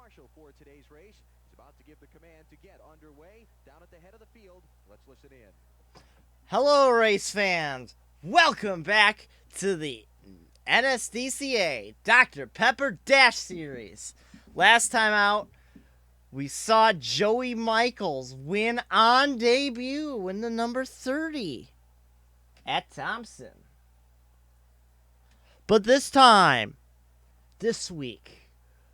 marshal for today's race. He's about to give the command to get underway down at the head of the field. Let's listen in. Hello, race fans. Welcome back to the NSDCA Dr. Pepper Dash Series. Last time out, we saw Joey Michaels win on debut in the number 30 at Thompson. But this week,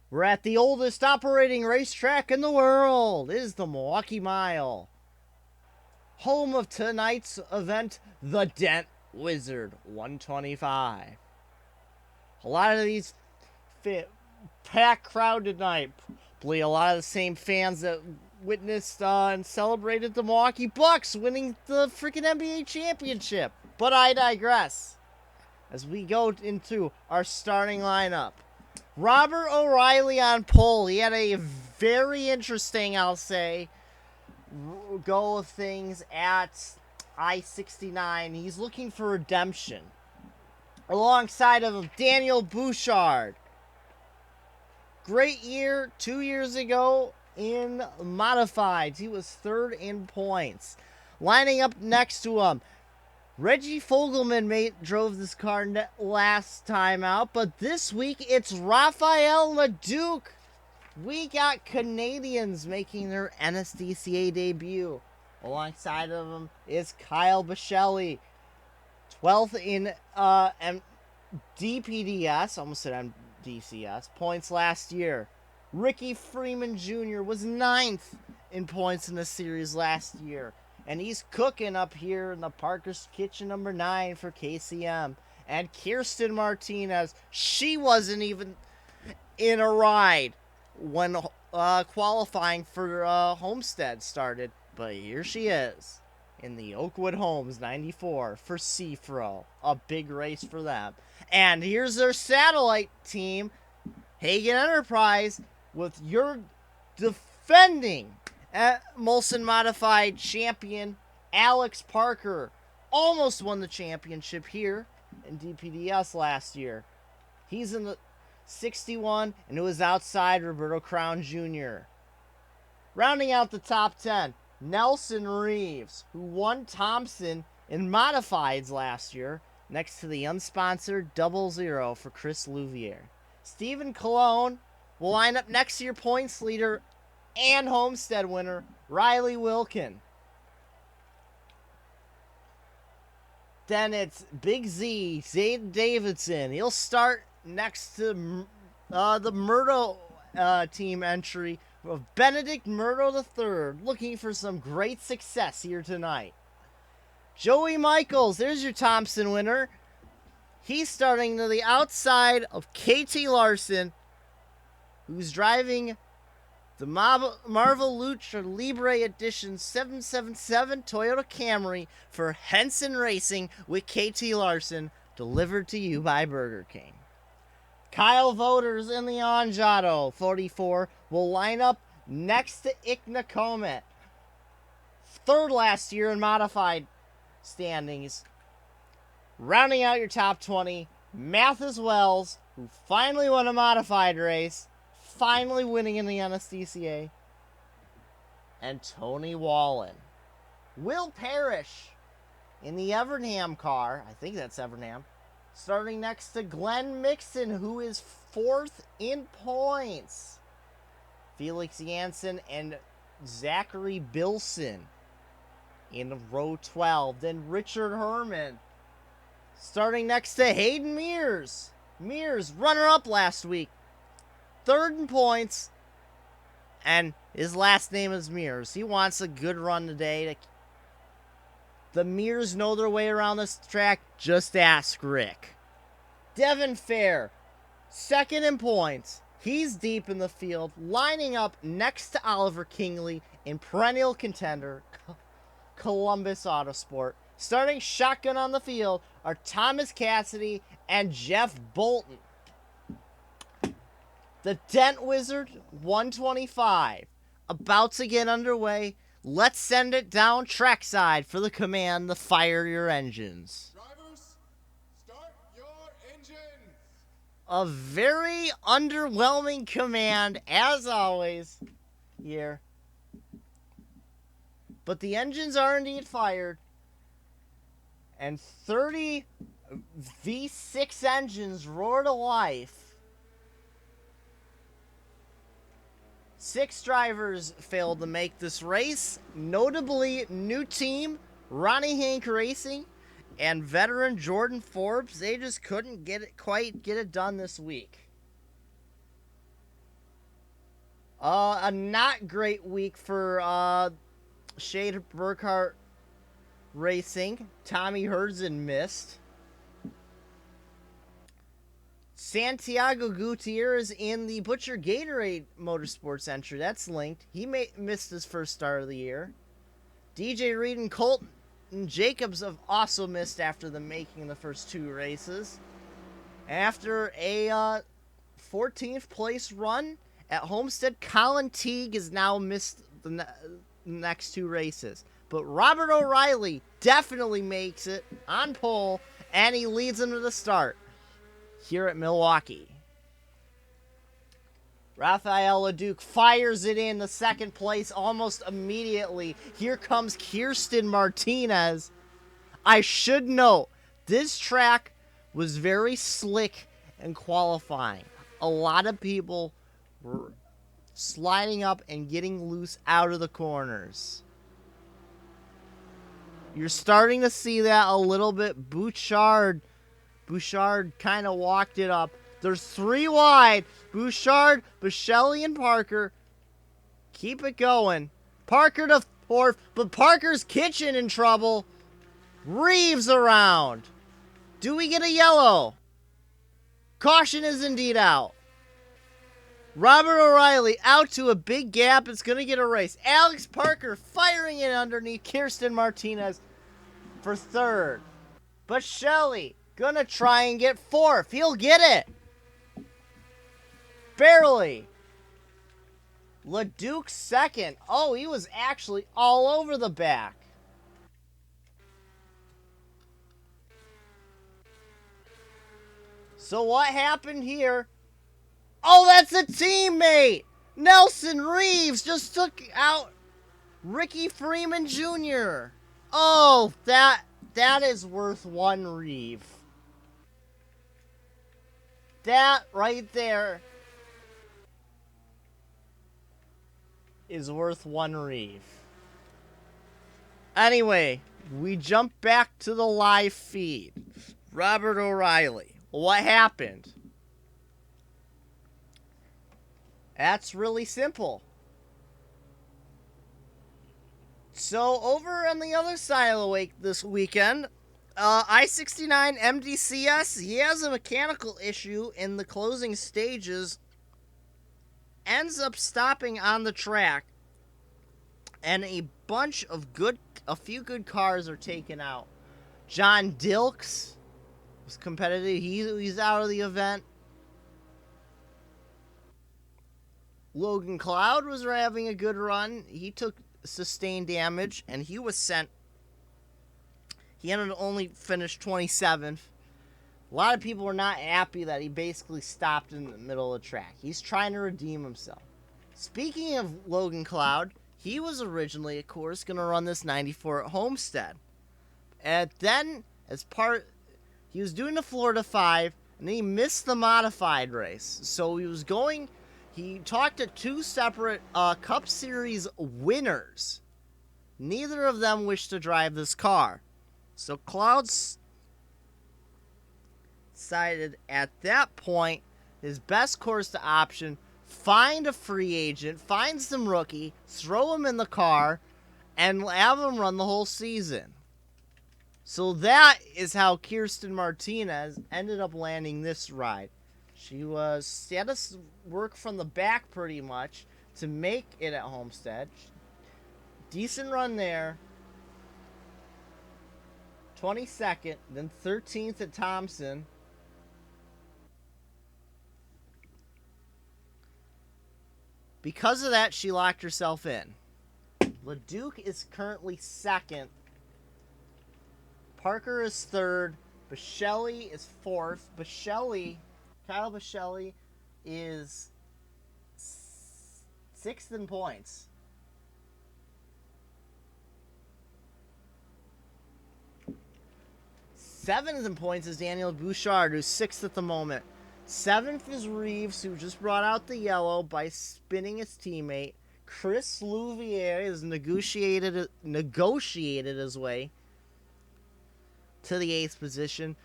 we're at the oldest operating racetrack in the world. It is the Milwaukee Mile. Home of tonight's event, the Dent Wizard 125. A lot of these packed crowd tonight. Probably a lot of the same fans that witnessed and celebrated the Milwaukee Bucks winning the freaking NBA championship. But I digress. As we go into our starting lineup. Robert O'Reilly on pole. He had a very interesting, I'll say, go of things at I-69. He's looking for redemption. Alongside of him, Daniel Bouchard. Great year 2 years ago in modifieds. He was third in points. Lining up next to him, Reggie Fogelman drove this car last time out, but this week it's Raphael LeDuc. We got Canadians making their NSDCA debut. Alongside of them is Kyle Bichelli, 12th in DPDS, almost said MDCS, points last year. Ricky Freeman Jr. was 9th in points in the series last year. And he's cooking up here in the Parker's Kitchen number 9 for KCM. And Kirsten Martinez, she wasn't even in a ride when qualifying for Homestead started. But here she is in the Oakwood Homes 94 for Seafro. A big race for them. And here's their satellite team, Hagen Enterprise, with your defending Molson Modified champion, Alex Parker. Almost won the championship here in DPDS last year. He's in the 61, and it was outside Roberto Crown Jr. Rounding out the top 10, Nelson Reeves, who won Thompson in modifieds last year, next to the unsponsored 00 for Chris Louvier. Stephen Cologne will line up next to your points leader and Homestead winner, Riley Wilkin. Then it's Big Z, Zayden Davidson. He'll start next to the Murdo team entry of Benedict Murdo III, looking for some great success here tonight. Joey Michaels, there's your Thompson winner. He's starting to the outside of KT Larson, who's driving the Marvel Lucha Libre Edition 777 Toyota Camry for Henson Racing with KT Larson, delivered to you by Burger King. Kyle Voters in the Anjato 44 will line up next to Ikna Comet. Third last year in modified standings. Rounding out your top 20, Mathis Wells, who finally won a modified race, finally winning in the NSDCA, and Tony Wallen. Will Parrish in the Evernham car, I think that's Evernham, starting next to Glenn Mixon, who is 4th in points. Felix Jansen and Zachary Bilson in row 12. Then Richard Herman starting next to Hayden Mears. Mears, runner-up last week. 3rd in points, and his last name is Mears. He wants a good run today. The Mears know their way around this track. Just ask Rick. Devin Fair, 2nd in points. He's deep in the field, lining up next to Oliver Kingley in perennial contender, Columbus Autosport. Starting shotgun on the field are Thomas Cassidy and Jeff Bolton. The Dent Wizard 125 about to get underway. Let's send it down trackside for the command to fire your engines. Drivers, start your engines. A very underwhelming command, as always, here. But the engines are indeed fired. And 30 V6 engines roar to life. 6 drivers failed to make this race. Notably, new team, Ronnie Hank Racing, and veteran Jordan Forbes. They just couldn't quite get it done this week. A not great week for Shade Burkhart Racing. Tommy Herzen missed. Santiago Gutierrez in the Butcher Gatorade Motorsports entry. That's linked. He missed his first start of the year. DJ Reed and Colton Jacobs have also missed after making the first 2 races. After a 14th place run at Homestead, Colin Teague has now missed the next 2 races. But Robert O'Reilly definitely makes it on pole, and he leads them to the start here at Milwaukee. Rafael LeDuc fires it in the second place almost immediately. Here comes Kirsten Martinez. I should note, this track was very slick in qualifying. A lot of people were sliding up and getting loose out of the corners. You're starting to see that a little bit. Bouchard kind of walked it up. There's 3 wide. Bouchard, Bichelli, and Parker. Keep it going. Parker to 4th, but Parker's Kitchen in trouble. Reeves around. Do we get a yellow? Caution is indeed out. Robert O'Reilly out to a big gap. It's going to get a race. Alex Parker firing it underneath Kirsten Martinez for 3rd. Bichelli going to try and get 4th. He'll get it. Barely. LeDuc 2nd. Oh, he was actually all over the back. So what happened here? Oh, that's a teammate! Nelson Reeves just took out Ricky Freeman Jr. Oh, that is worth 1 Reeve. That right there is worth 1 Reeve. Anyway, we jump back to the live feed. Robert O'Reilly. What happened? That's really simple. So, over on the other side of the lake this weekend, I-69 MDCS, he has a mechanical issue in the closing stages, ends up stopping on the track, and a few good cars are taken out. John Dilks was competitive. He's out of the event. Logan Cloud was having a good run. He took sustained damage, and he was sent. He ended up only finished 27th. A lot of people were not happy that he basically stopped in the middle of the track. He's trying to redeem himself. Speaking of Logan Cloud, he was originally, of course, going to run this 94 at Homestead. And then, he was doing the Florida 5, and then he missed the modified race. So he talked to 2 separate Cup Series winners. Neither of them wished to drive this car. So Cloud's decided at that point, his best course to option, find a free agent, find some rookie, throw him in the car, and have him run the whole season. So that is how Kirsten Martinez ended up landing this ride. She had to work from the back pretty much to make it at Homestead. Decent run there. 22nd, then 13th at Thompson. Because of that, she locked herself in. LeDuc is currently 2nd. Parker is 3rd. Bichelli is 4th. Bichelli Kyle Bichelli is 6th in points. Seventh in points is Daniel Bouchard, who's 6th at the moment. 7th is Reeves, who just brought out the yellow by spinning his teammate. Chris Louvier has negotiated his way to the 8th position.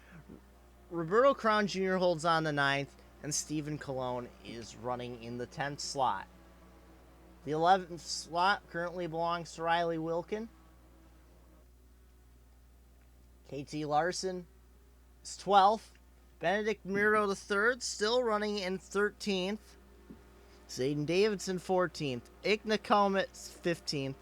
Roberto Crown Jr. holds on the 9th, and Stephen Colon is running in the 10th slot. The 11th slot currently belongs to Riley Wilkin. KT Larson is 12th. Benedict Miro III still running in 13th. Zayden Davidson 14th. Igna Comet 15th.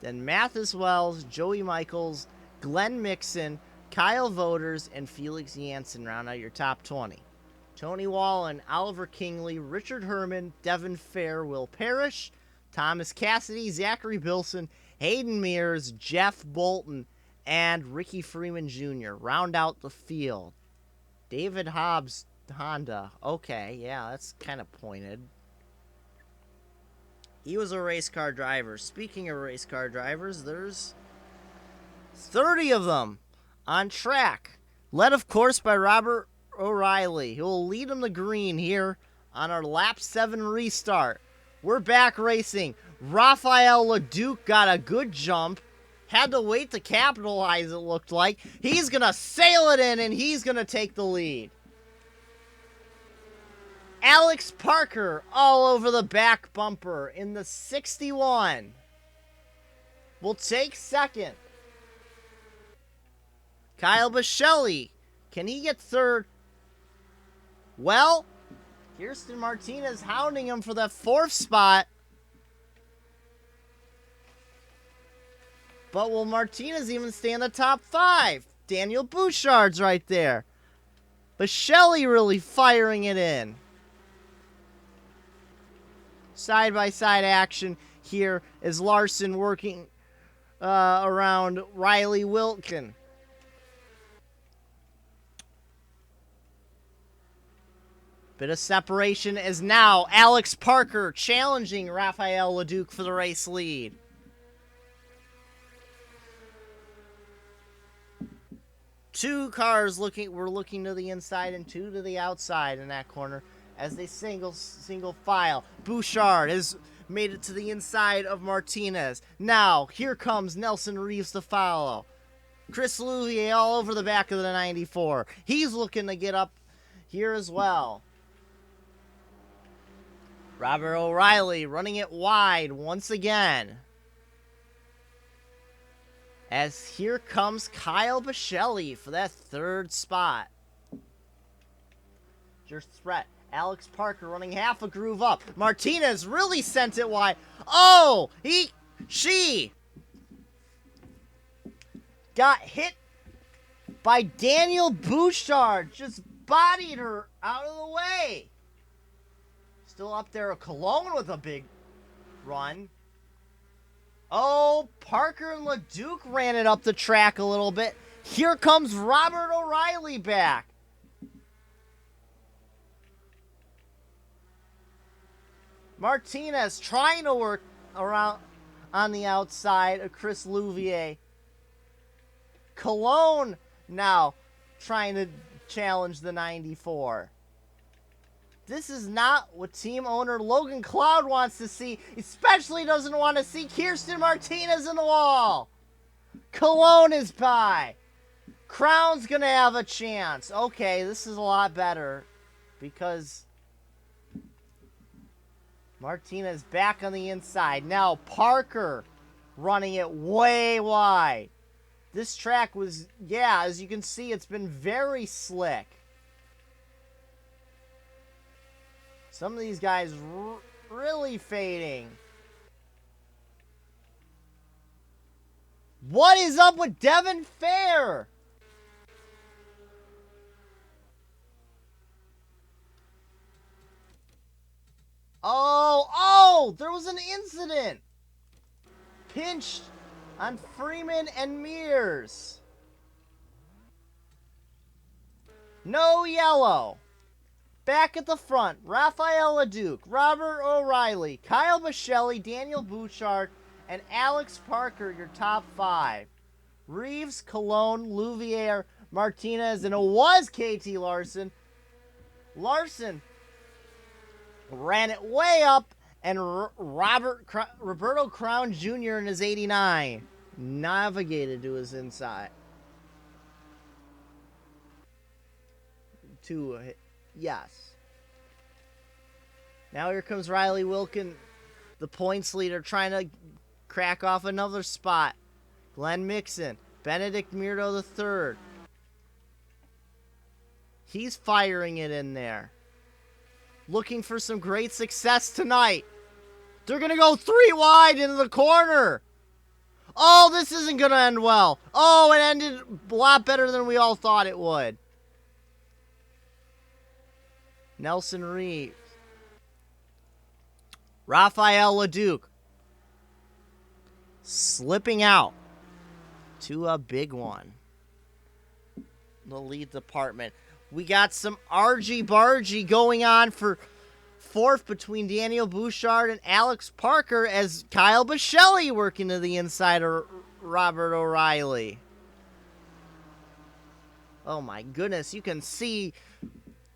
Then Mathis Wells, Joey Michaels, Glenn Mixon, Kyle Voters, and Felix Jansen round out your top 20. Tony Wallen, Oliver Kingley, Richard Herman, Devin Fair, Will Parrish, Thomas Cassidy, Zachary Bilson, Hayden Mears, Jeff Bolton, and Ricky Freeman Jr. round out the field. David Hobbs, Honda. Okay, yeah, that's kind of pointed. He was a race car driver. Speaking of race car drivers, there's 30 of them on track. Led, of course, by Robert O'Reilly, who will lead him to green here on our lap 7 restart. We're back racing. Raphael LeDuc got a good jump. Had to wait to capitalize, it looked like. He's going to sail it in, and he's going to take the lead. Alex Parker all over the back bumper in the 61. Will take second. Kyle Bichelli, can he get third? Well, Kirsten Martinez hounding him for that 4th spot. But will Martinez even stay in the top 5? Daniel Bouchard's right there. Bichelli really firing it in. Side-by-side action here is Larson working around Riley Wilkin. Bit of separation is now Alex Parker challenging Raphael LeDuc for the race lead. Two cars were looking to the inside and 2 to the outside in that corner as they single file. Bouchard has made it to the inside of Martinez. Now, here comes Nelson Reeves to follow. Chris Louvier all over the back of the 94. He's looking to get up here as well. Robert O'Reilly running it wide once again. As here comes Kyle Bichelli for that 3rd spot. Your threat. Alex Parker running half a groove up. Martinez really sent it wide. Oh! She got hit by Daniel Bouchard. Just bodied her out of the way. Still up there, Cologne with a big run. Oh, Parker and LeDuc ran it up the track a little bit. Here comes Robert O'Reilly back. Martinez trying to work around on the outside of Chris Louvier. Cologne now trying to challenge the 94. This is not what team owner Logan Cloud wants to see. Especially doesn't want to see Kirsten Martinez in the wall. Cologne is by. Crown's going to have a chance. Okay, this is a lot better because Martinez back on the inside. Now Parker running it way wide. This track was, yeah, as you can see, it's been very slick. Some of these guys really fading. What is up with Devin Fair? Oh, there was an incident. Pinched on Freeman and Mears. No yellow. Back at the front, Raphael LeDuc, Robert O'Reilly, Kyle Michelli, Daniel Bouchard, and Alex Parker, your top 5. Reeves, Cologne, Louvier, Martinez, and it was KT Larson. Larson ran it way up, and Roberto Crown Jr. in his 89 navigated to his inside. Yes. Now here comes Riley Wilkin, the points leader, trying to crack off another spot. Glenn Mixon, Benedict Mirdo III. He's firing it in there. Looking for some great success tonight. They're going to go 3 wide into the corner. Oh, this isn't going to end well. Oh, it ended a lot better than we all thought it would. Nelson Reeves. Raphael LeDuc. Slipping out to a big one. The lead department. We got some argy-bargy going on for 4th between Daniel Bouchard and Alex Parker as Kyle Michelli working to the inside of Robert O'Reilly. Oh my goodness, you can see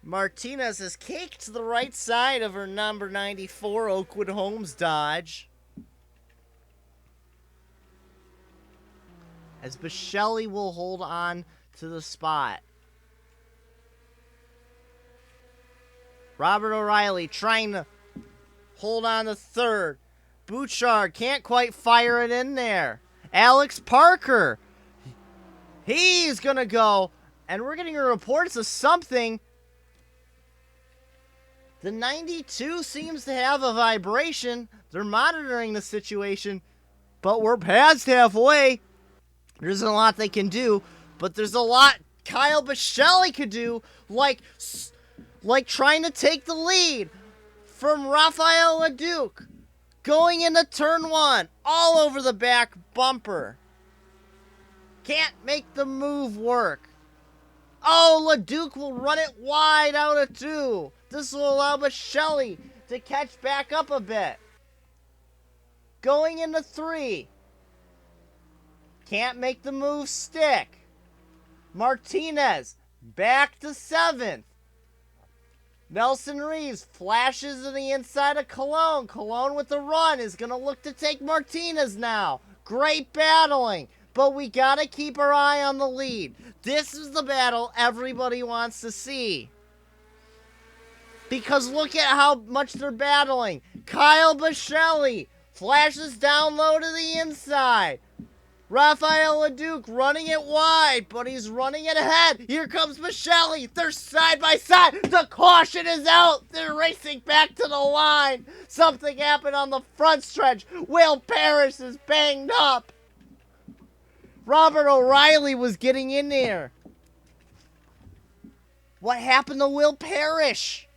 Martinez has caked to the right side of her number 94 Oakwood Homes Dodge. As Michelli will hold on to the spot. Robert O'Reilly trying to hold on to 3rd. Bouchard can't quite fire it in there. Alex Parker. He's going to go. And we're getting reports of something. The 92 seems to have a vibration. They're monitoring the situation. But we're past halfway. There isn't a lot they can do. But there's a lot Kyle Michelli could do. Like trying to take the lead from Raphael LeDuc. Going into turn 1. All over the back bumper. Can't make the move work. Oh, LeDuc will run it wide out of 2. This will allow Michelli to catch back up a bit. Going into 3. Can't make the move stick. Martinez back to 7th. Nelson Reeves flashes to the inside of Cologne. Cologne with the run is going to look to take Martinez now. Great battling. But we got to keep our eye on the lead. This is the battle everybody wants to see. Because look at how much they're battling. Kyle Michelli flashes down low to the inside. Raphael LeDuc running it wide, but he's running it ahead. Here comes Michelli. They're side by side. The caution is out. They're racing back to the line. Something happened on the front stretch. Will Parrish is banged up. Robert O'Reilly was getting in there. What happened to Will Parrish?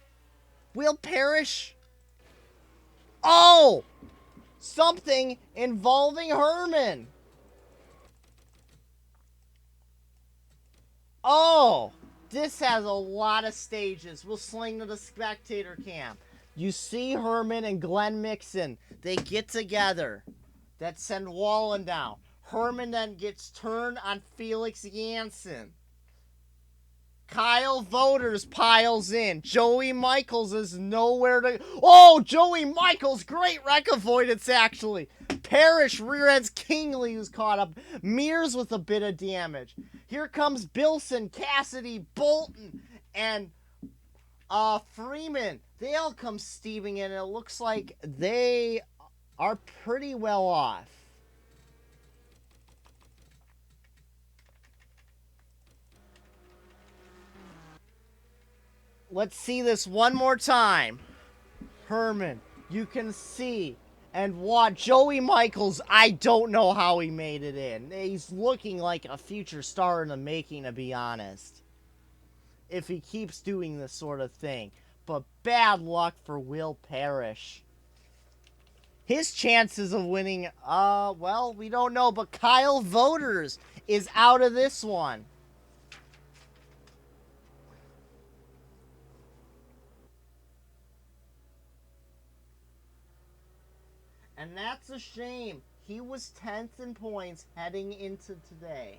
Will Parrish? Oh! Something involving Herman. Oh, this has a lot of stages. We'll sling to the spectator cam. You see Herman and Glenn Mixon. They get together. That send Wallen down. Herman then gets turned on Felix Jansen. Kyle Voters piles in. Joey Michaels is nowhere to... Oh, Joey Michaels. Great wreck avoidance, actually. Parrish rear ends Kingley, who's caught up. Mears with a bit of damage. Here comes Bilson, Cassidy, Bolton, and Freeman. They all come steaming in, and it looks like they are pretty well off. Let's see this one more time. Herman, you can see. And watch Joey Michaels, I don't know how he made it in. He's looking like a future star in the making, to be honest. If he keeps doing this sort of thing. But bad luck for Will Parrish. His chances of winning, well, we don't know. But Kyle Voters is out of this one. And that's a shame. He was 10th in points heading into today.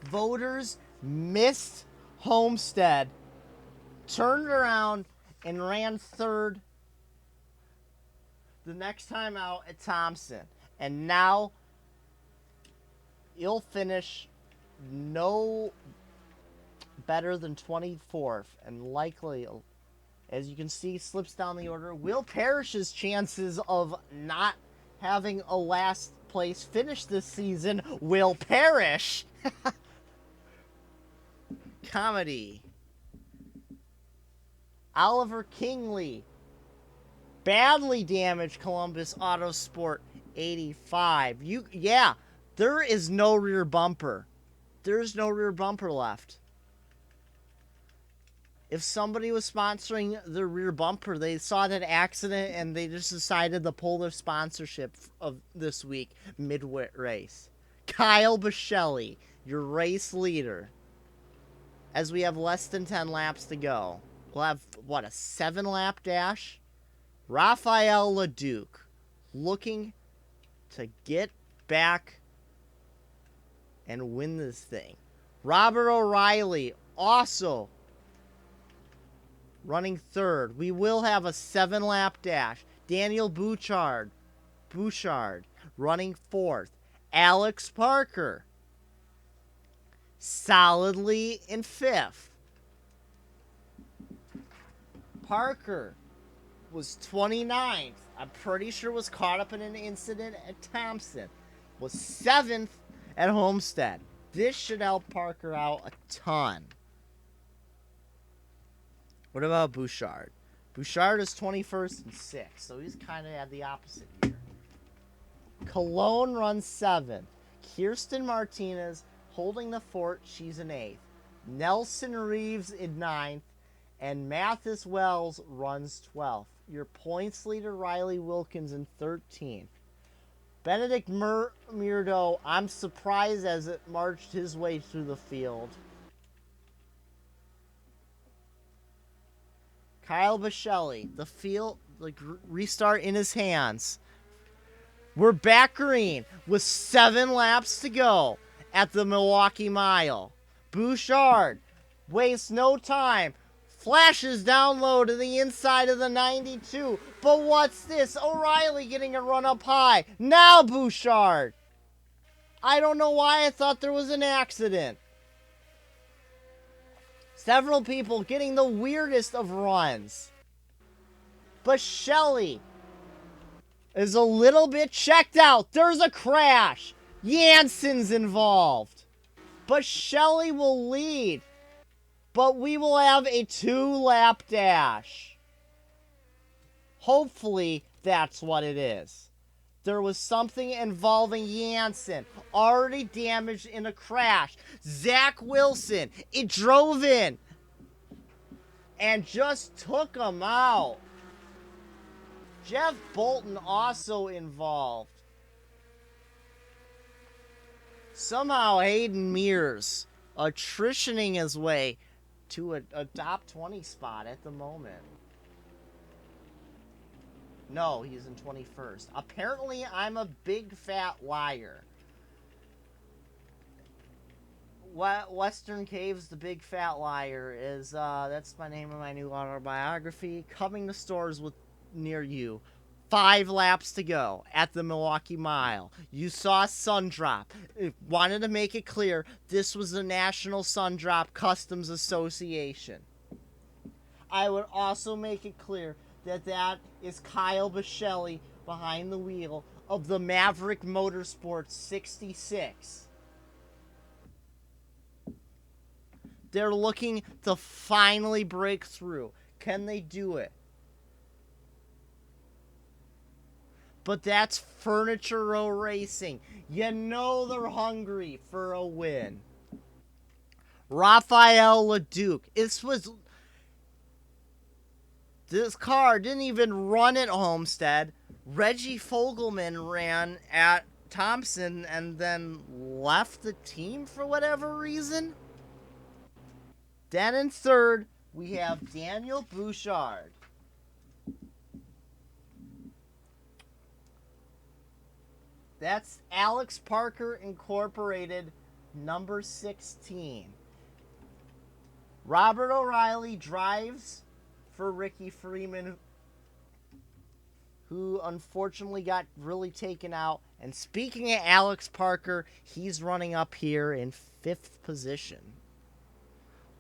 Voters missed Homestead, turned around, and ran third the next time out at Thompson. And now he'll finish no better than 24th, and likely, as you can see, slips down the order. Will Parrish's chances of not having a last place finish this season will perish. Comedy. Oliver Kingley badly damaged Columbus Autosport 85. Yeah, there is no rear bumper. There's no rear bumper left. If somebody was sponsoring the rear bumper, they saw that accident and they just decided to pull their sponsorship of this week mid-race. Kyle Biscelli, your race leader. As we have less than 10 laps to go. We'll have, what, a 7-lap dash? Raphael LeDuc looking to get back and win this thing. Robert O'Reilly also running third. We will have a 7-lap dash. Daniel Bouchard running fourth. Alex Parker solidly in fifth. Parker was 29th. I'm pretty sure was caught up in an incident at Thompson. Was 7th at Homestead. This should help Parker out a ton. What about Bouchard? Bouchard is 21st and 6th, so he's kind of at the opposite here. Cologne runs 7th. Kirsten Martinez holding the fort. She's in 8th. Nelson Reeves in 9th. And Mathis Wells runs 12th. Your points leader, Riley Wilkins, in 13th. Benedict Murdo, I'm surprised as it marched his way through the field. Kyle Biscelli, the field, the restart in his hands. We're back green with 7 laps to go at the Milwaukee Mile. Bouchard wastes no time. Flashes down low to the inside of the 92. But what's this? O'Reilly getting a run up high. Now Bouchard. I don't know why I thought there was an accident. Several people getting the weirdest of runs. But Shelley is a little bit checked out. There's a crash. Jansen's involved. But Shelley will lead. But we will have a 2-lap dash. Hopefully, that's what it is. There was something involving Jansen. Already damaged in a crash. Zach Wilson, it drove in. And just took him out. Jeff Bolton also involved. Somehow Hayden Mears attritioning his way to a top 20 spot at the moment. No, he's in 21st. Apparently, I'm a big fat liar. Western Caves, the Big Fat Liar, is that's my name of my new autobiography. Coming to stores near you. 5 laps to go at the Milwaukee Mile. You saw Sun Drop. Wanted to make it clear, this was the National Sun Drop Customs Association. I would also make it clear that that is Kyle Biscelli behind the wheel of the Maverick Motorsports 66. They're looking to finally break through. Can they do it? But that's Furniture Row Racing. You know they're hungry for a win. Raphael LeDuc. This car didn't even run at Homestead. Reggie Fogelman ran at Thompson and then left the team for whatever reason. Then in third, we have Daniel Bouchard. That's Alex Parker Incorporated, number 16. Robert O'Reilly drives for Ricky Freeman, who unfortunately got really taken out. And speaking of Alex Parker, he's running up here in 5th position.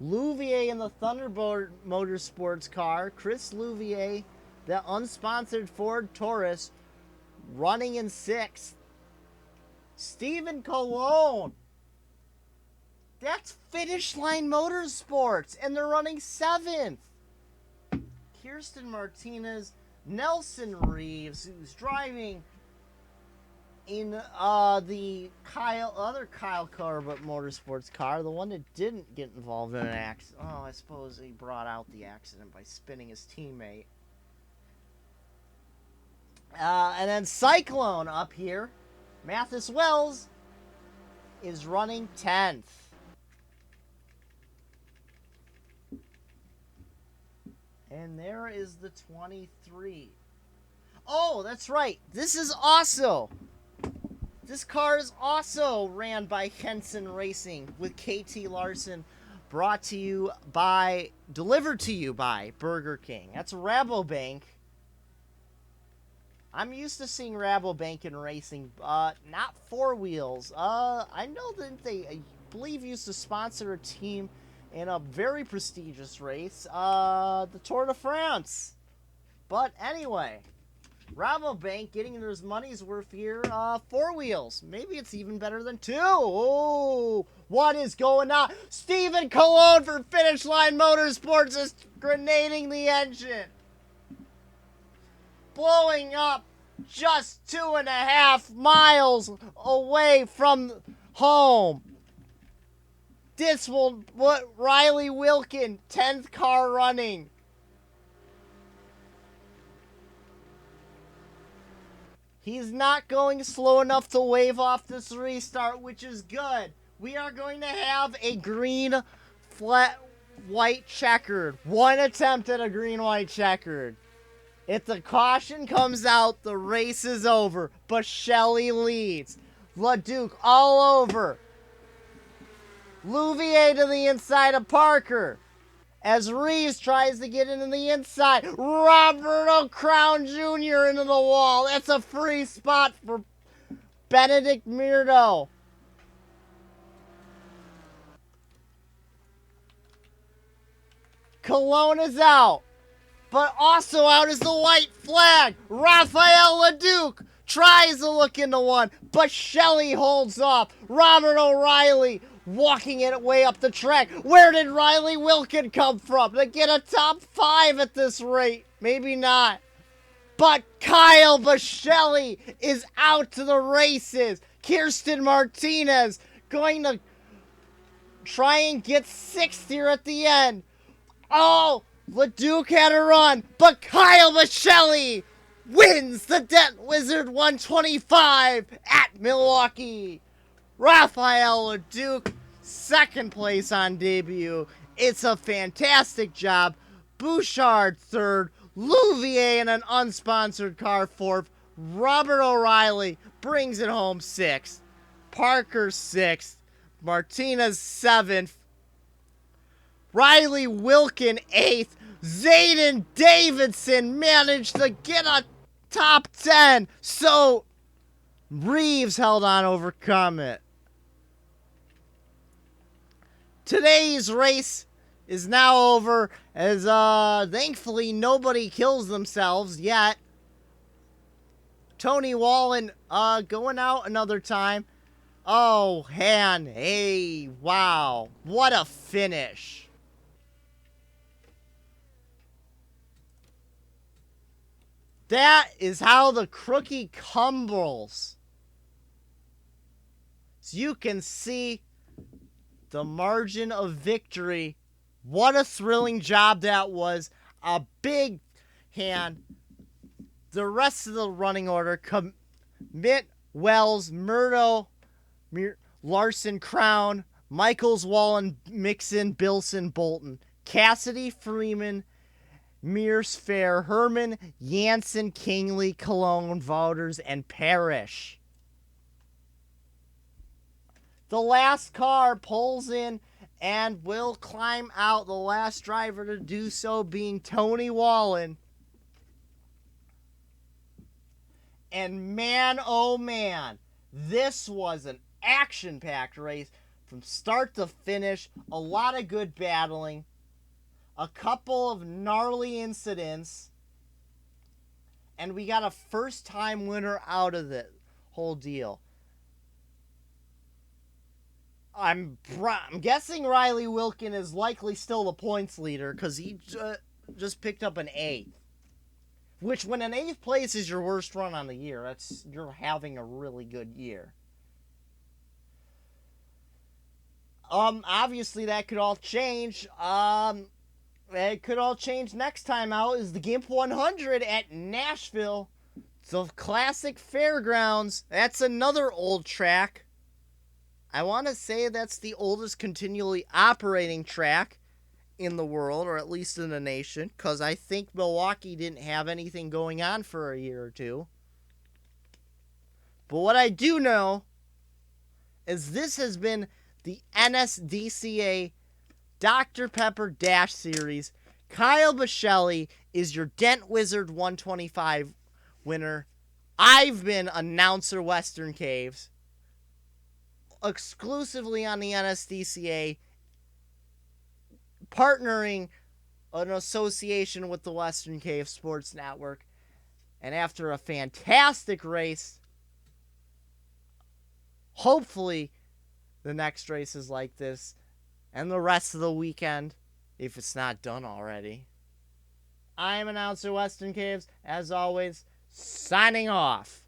Louvier in the Thunderbird Motorsports car. Chris Louvier, the unsponsored Ford Taurus, running in 6th. Stephen Colon. That's Finish Line Motorsports, and they're running 7th. Kirsten Martinez, Nelson Reeves, who's driving in the other Kyle Corbett Motorsports car, the one that didn't get involved in an accident. Oh, I suppose he brought out the accident by spinning his teammate. And then Cyclone up here. Mathis Wells is running 10th. And there is the 23. Oh, that's right. This car is also ran by Henson Racing with KT Larson, delivered to you by Burger King. That's Rabobank. I'm used to seeing Rabobank in racing, not 4 wheels. I know that I believe used to sponsor a team in a very prestigious race, the Tour de France. But anyway, Rabobank getting their money's worth here, 4 wheels. Maybe it's even better than 2. Oh, what is going on? Stephen Colon for Finish Line Motorsports is grenading the engine. Blowing up just 2.5 miles away from home. This will put Riley Wilkin, 10th car running. He's not going slow enough to wave off this restart, which is good. We are going to have a green, flat, white checkered. One attempt at a green, white checkered. If the caution comes out, the race is over. But Shelley leads. LeDuc all over. Louvier to the inside of Parker. As Reeves tries to get into the inside. Roberto Crown Jr. into the wall. That's a free spot for Benedict Mirdo. Cologne is out. But also out is the white flag. Raphael LeDuc tries to look into one, but Shelley holds off. Robert O'Reilly walking it way up the track. Where did Riley Wilkin come from to get a top 5 at this rate? Maybe not. But Kyle Bashelli is out to the races. Kirsten Martinez going to try and get 6th here at the end. Oh, LeDuc had a run, but Kyle Bashelli wins the Dent Wizard 125 at Milwaukee. Raphael LeDuc, 2nd place on debut. It's a fantastic job. Bouchard 3rd. Louvier in an unsponsored car 4th. Robert O'Reilly brings it home 6th. Parker 6th. Martinez 7th. Riley Wilkin 8th. Zayden Davidson managed to get a top 10. So Reeves held on to overcome it. Today's race is now over as thankfully nobody kills themselves yet. Tony Wallen going out another time. Oh, hey, wow. What a finish. That is how the crookie crumbles. So you can see the margin of victory. What a thrilling job that was. A big hand. The rest of the running order: Commit, Wells, Murdo, Larson, Crown, Michaels, Wallen, Mixon, Bilson, Bolton, Cassidy, Freeman, Mears, Fair, Herman, Jansen, Kingley, Cologne, Wouters, and Parrish. The last car pulls in and will climb out. The last driver to do so being Tony Wallen. And man, oh man, this was an action-packed race from start to finish. A lot of good battling. A couple of gnarly incidents. And we got a first-time winner out of the whole deal. I'm guessing Riley Wilkin is likely still the points leader because he just picked up an 8th. Which, when an 8th place is your worst run on the year, you're having a really good year. Obviously that could all change. It could all change next time out is the GIMP 100 at Nashville. The classic fairgrounds. That's another old track. I want to say that's the oldest continually operating track in the world, or at least in the nation, because I think Milwaukee didn't have anything going on for a year or two. But what I do know is this has been the NSDCA Dr. Pepper Dash Series. Kyle Bichelli is your Dent Wizard 125 winner. I've been announcer Western Caves, exclusively on the NSDCA, partnering an association with the Western Cave Sports Network. And after a fantastic race, hopefully the next race is like this, and the rest of the weekend, if it's not done already. I'm announcer Western Caves, as always, signing off.